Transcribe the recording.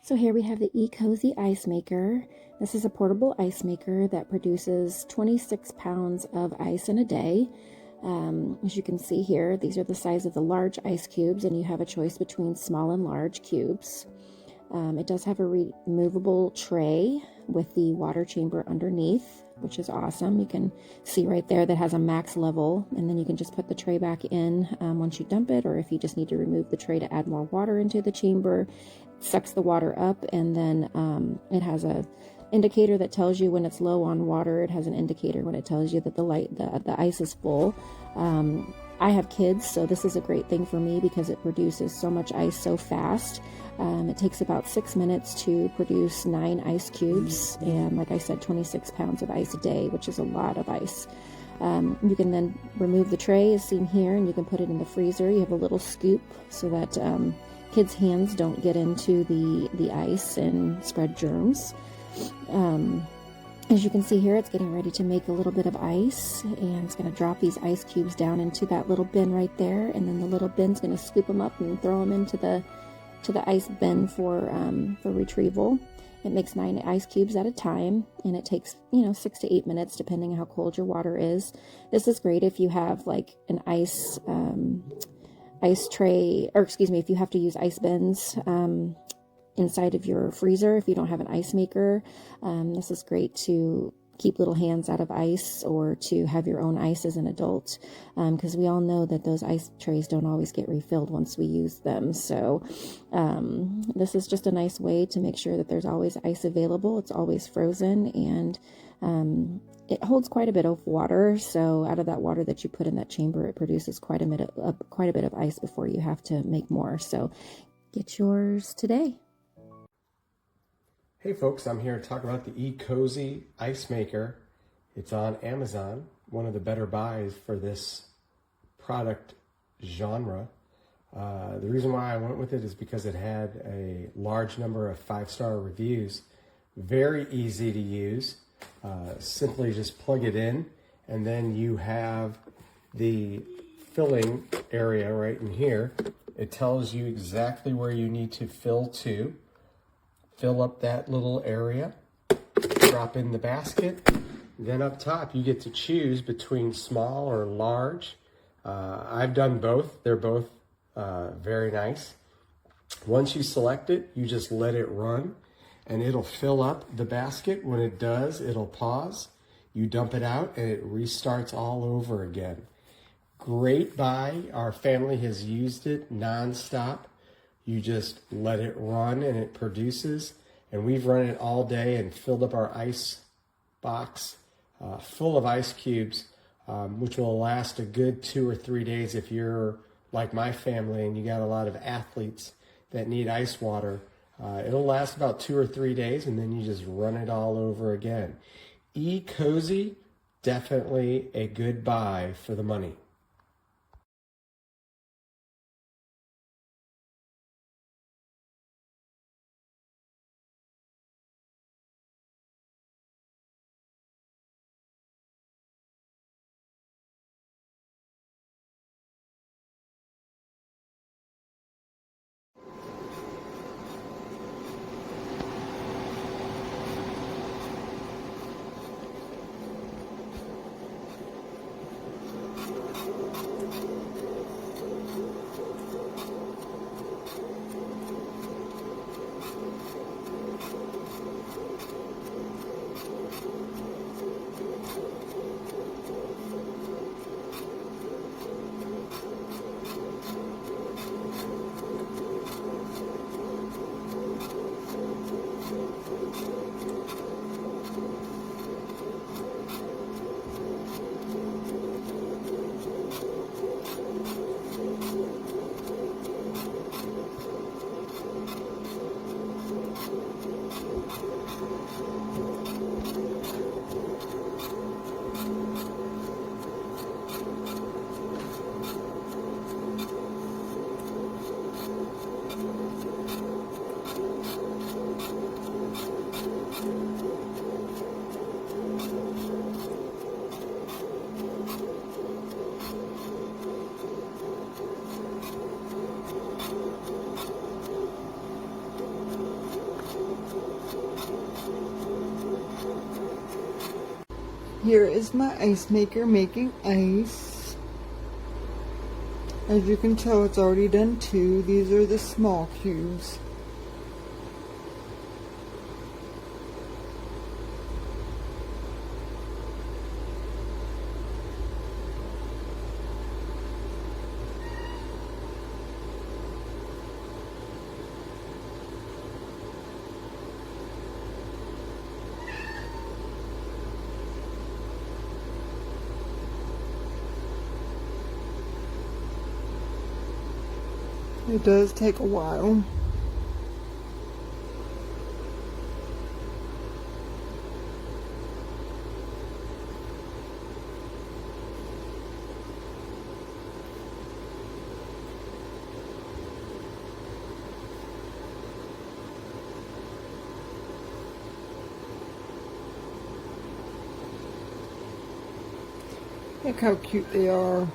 So here we have the ecozy ice maker. This is a portable ice maker that produces 26 pounds of ice in a day. As you can see here, these are the size of the large ice cubes, and you have a choice between small and large cubes. It does have a removable tray with the water chamber underneath, which is awesome. You can see right there that has a max level, and then you can just put the tray back in once you dump it, or if you just need to remove the tray to add more water into the chamber. It sucks the water up, and then it has a indicator that tells you when it's low on water. It has an indicator when it tells you that the ice is full. I have kids, so this is a great thing for me because it produces so much ice so fast. It takes about 6 minutes to produce 9 ice cubes, and like I said, 26 pounds of ice a day, which is a lot of ice. You can then remove the tray as seen here, and you can put it in the freezer. You have a little scoop so that kids' hands don't get into the ice and spread germs. As you can see here, it's getting ready to make a little bit of ice, and it's going to drop these ice cubes down into that little bin right there, and then the little bin's going to scoop them up and throw them into the ice bin for retrieval. It makes 9 ice cubes at a time, and it takes 6 to 8 minutes depending on how cold your water is. This is great if you have like an ice tray, or excuse me, if you have to use ice bins inside of your freezer. If you don't have an ice maker, this is great to keep little hands out of ice, or to have your own ice as an adult, because we all know that those ice trays don't always get refilled once we use them. So this is just a nice way to make sure that there's always ice available. It's always frozen, and it holds quite a bit of water. So out of that water that you put in that chamber, it produces quite a bit of ice before you have to make more. So get yours today. Hey folks, I'm here to talk about the ecozy ice maker. It's on Amazon, one of the better buys for this product genre. The reason why I went with it is because it had a large number of 5-star reviews. Very easy to use. Simply just plug it in, and then you have the filling area right in here. It tells you exactly where you need to fill to. Fill up that little area, drop in the basket. Then up top, you get to choose between small or large. I've done both. They're both very nice. Once you select it, you just let it run, and it'll fill up the basket. When it does, it'll pause. You dump it out, and it restarts all over again. Great buy. Our family has used it nonstop. You just let it run and it produces. And we've run it all day and filled up our ice box full of ice cubes, which will last a good 2 or 3 days if you're like my family and you got a lot of athletes that need ice water. It'll last about 2 or 3 days, and then you just run it all over again. ecozy, definitely a good buy for the money. Here is my ice maker making ice. As you can tell, it's already done 2. These are the small cubes. It does take a while. Look how cute they are.